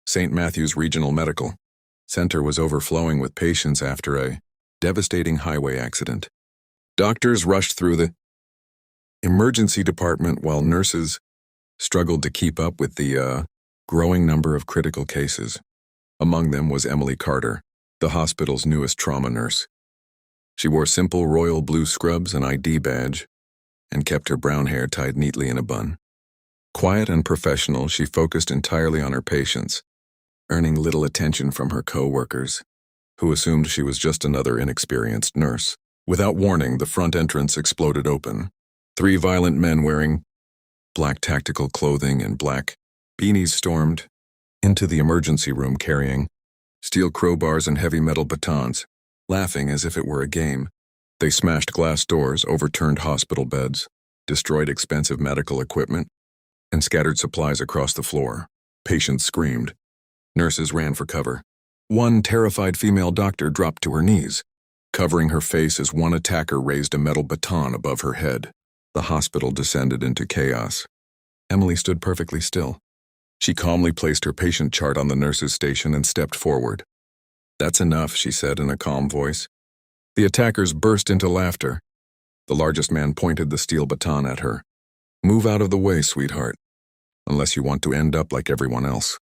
St. Matthew's Regional Medical Center was overflowing with patients after a devastating highway accident. Doctors rushed through the emergency department while nurses struggled to keep up with the growing number of critical cases. Among them was Emily Carter, the hospital's newest trauma nurse. She wore simple royal blue scrubs and ID badge and kept her brown hair tied neatly in a bun. Quiet and professional, she focused entirely on her patients, earning little attention from her co-workers, who assumed she was just another inexperienced nurse. Without warning, the front entrance exploded open. 3 violent men wearing black tactical clothing and black beanies stormed into the emergency room carrying steel crowbars and heavy metal batons, laughing as if it were a game. They smashed glass doors, overturned hospital beds, destroyed expensive medical equipment, and scattered supplies across the floor. Patients screamed. Nurses ran for cover. One terrified female doctor dropped to her knees, covering her face as one attacker raised a metal baton above her head. The hospital descended into chaos. Emily stood perfectly still. She calmly placed her patient chart on the nurse's station and stepped forward. "That's enough," she said in a calm voice. The attackers burst into laughter. The largest man pointed the steel baton at her. "Move out of the way, sweetheart, unless you want to end up like everyone else."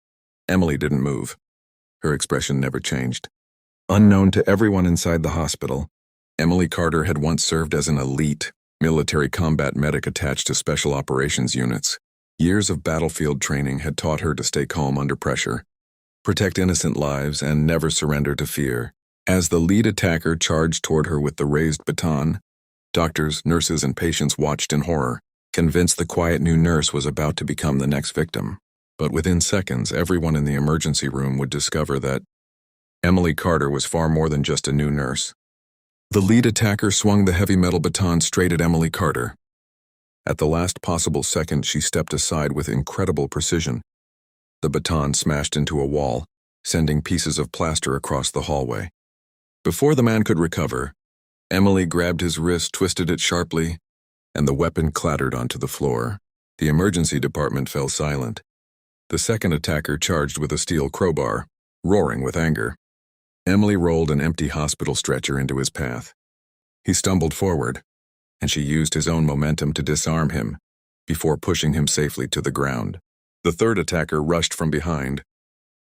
Emily didn't move. Her expression never changed. Unknown to everyone inside the hospital, Emily Carter had once served as an elite military combat medic attached to special operations units. Years of battlefield training had taught her to stay calm under pressure, protect innocent lives, and never surrender to fear. As the lead attacker charged toward her with the raised baton, doctors, nurses, and patients watched in horror, convinced the quiet new nurse was about to become the next victim. But within seconds, everyone in the emergency room would discover that Emily Carter was far more than just a new nurse. The lead attacker swung the heavy metal baton straight at Emily Carter. At the last possible second, she stepped aside with incredible precision. The baton smashed into a wall, sending pieces of plaster across the hallway. Before the man could recover, Emily grabbed his wrist, twisted it sharply, and the weapon clattered onto the floor. The emergency department fell silent. The second attacker charged with a steel crowbar, roaring with anger. Emily rolled an empty hospital stretcher into his path. He stumbled forward, and she used his own momentum to disarm him before pushing him safely to the ground. The third attacker rushed from behind,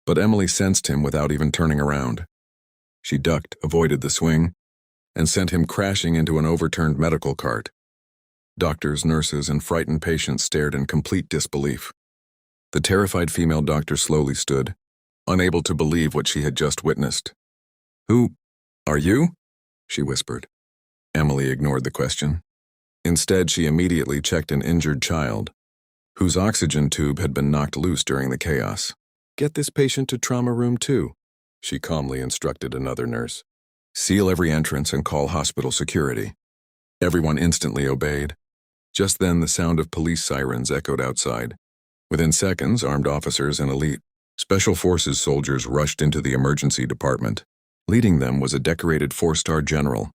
but Emily sensed him without even turning around. She ducked, avoided the swing, and sent him crashing into an overturned medical cart. Doctors, nurses, and frightened patients stared in complete disbelief. The terrified female doctor slowly stood, unable to believe what she had just witnessed. "Who are you?" she whispered. Emily ignored the question. Instead, she immediately checked an injured child, whose oxygen tube had been knocked loose during the chaos. "Get this patient to trauma room 2, she calmly instructed another nurse. "Seal every entrance and call hospital security." Everyone instantly obeyed. Just then, the sound of police sirens echoed outside. Within seconds, armed officers and elite Special Forces soldiers rushed into the emergency department. Leading them was a decorated 4-star general.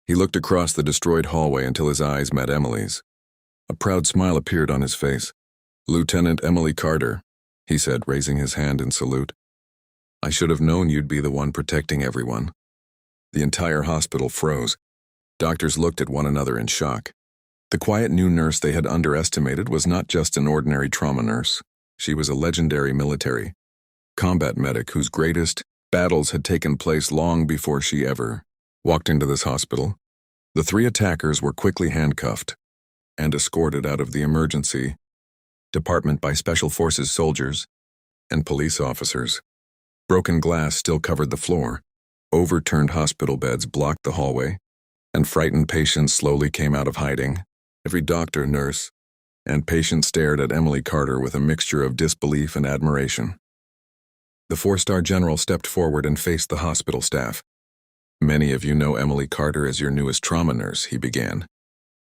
He looked across the destroyed hallway until his eyes met Emily's. A proud smile appeared on his face. "Lieutenant Emily Carter," he said, raising his hand in salute. "I should have known you'd be the one protecting everyone." The entire hospital froze. Doctors looked at one another in shock. The quiet new nurse they had underestimated was not just an ordinary trauma nurse. She was a legendary military combat medic whose greatest battles had taken place long before she ever walked into this hospital. The 3 attackers were quickly handcuffed and escorted out of the emergency department by Special Forces soldiers and police officers. Broken glass still covered the floor. Overturned hospital beds blocked the hallway, and frightened patients slowly came out of hiding. Every doctor, nurse, and patient stared at Emily Carter with a mixture of disbelief and admiration. The 4-star general stepped forward and faced the hospital staff. "Many of you know Emily Carter as your newest trauma nurse," he began.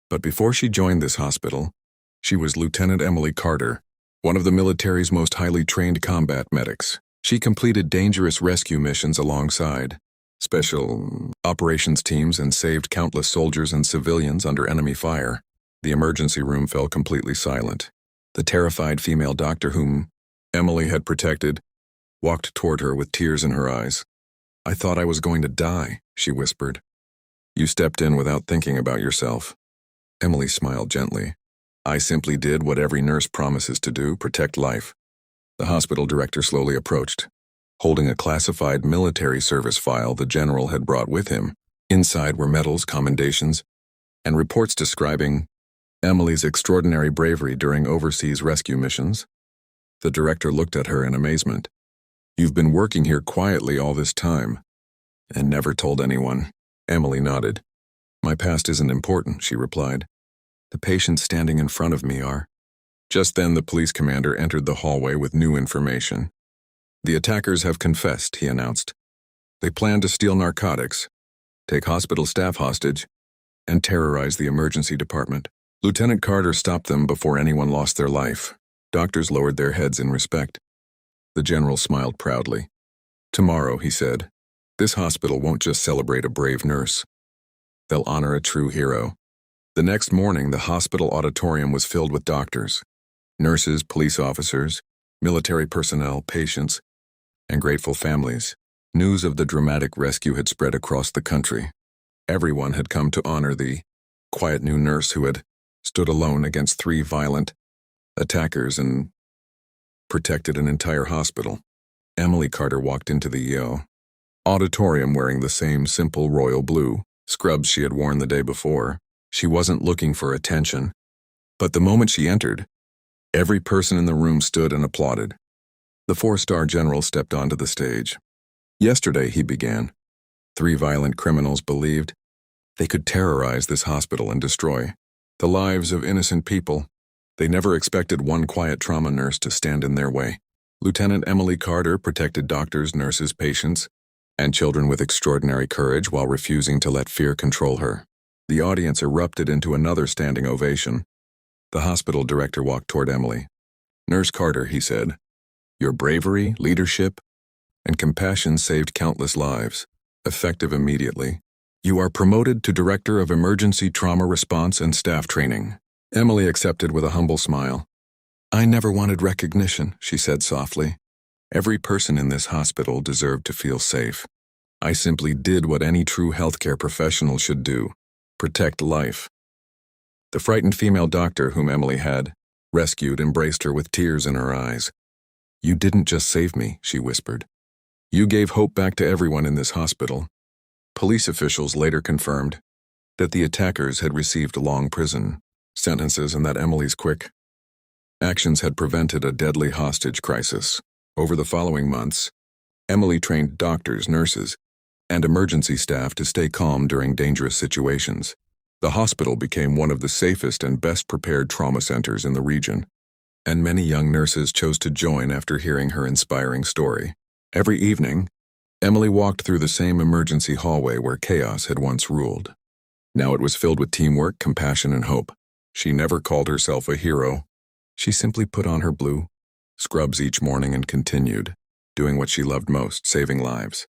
But before she joined this hospital, she was Lieutenant Emily Carter, one of the military's most highly trained combat medics. She completed dangerous rescue missions alongside special operations teams and saved countless soldiers and civilians under enemy fire. The emergency room fell completely silent. The terrified female doctor whom Emily had protected walked toward her with tears in her eyes. "I thought I was going to die," she whispered. "You stepped in without thinking about yourself." Emily smiled gently. "I simply did what every nurse promises to do, protect life." The hospital director slowly approached, holding a classified military service file the general had brought with him. Inside were medals, commendations, and reports describing Emily's extraordinary bravery during overseas rescue missions. The director looked at her in amazement. "You've been working here quietly all this time, and never told anyone." Emily nodded. "My past isn't important," she replied. "The patients standing in front of me are." Just then the police commander entered the hallway with new information. "The attackers have confessed," he announced. "They plan to steal narcotics, take hospital staff hostage, and terrorize the emergency department." Lieutenant Carter stopped them before anyone lost their life. Doctors lowered their heads in respect. The general smiled proudly. "Tomorrow," he said, "this hospital won't just celebrate a brave nurse. They'll honor a true hero." The next morning, the hospital auditorium was filled with doctors, nurses, police officers, military personnel, patients, and grateful families. News of the dramatic rescue had spread across the country. Everyone had come to honor the quiet new nurse who had stood alone against 3 violent attackers and protected an entire hospital. Emily Carter walked into the auditorium wearing the same simple royal blue scrubs she had worn the day before. She wasn't looking for attention, but the moment she entered, every person in the room stood and applauded. The 4-star general stepped onto the stage. "Yesterday," he began, 3 violent criminals believed they could terrorize this hospital and destroy the lives of innocent people. They never expected one quiet trauma nurse to stand in their way. Lieutenant Emily Carter protected doctors, nurses, patients, and children with extraordinary courage while refusing to let fear control her. The audience erupted into another standing ovation. The hospital director walked toward Emily. "Nurse Carter," he said, "your bravery, leadership, and compassion saved countless lives. Effective immediately. You are promoted to Director of Emergency Trauma Response and Staff Training." Emily accepted with a humble smile. "I never wanted recognition," she said softly. "Every person in this hospital deserved to feel safe. I simply did what any true healthcare professional should do, protect life." The frightened female doctor whom Emily had rescued embraced her with tears in her eyes. "You didn't just save me," she whispered. "You gave hope back to everyone in this hospital." Police officials later confirmed that the attackers had received long prison sentences and that Emily's quick actions had prevented a deadly hostage crisis. Over the following months, Emily trained doctors, nurses, and emergency staff to stay calm during dangerous situations. The hospital became one of the safest and best prepared trauma centers in the region, and many young nurses chose to join after hearing her inspiring story. Every evening, Emily walked through the same emergency hallway where chaos had once ruled. Now it was filled with teamwork, compassion, and hope. She never called herself a hero. She simply put on her blue scrubs each morning and continued, doing what she loved most, saving lives.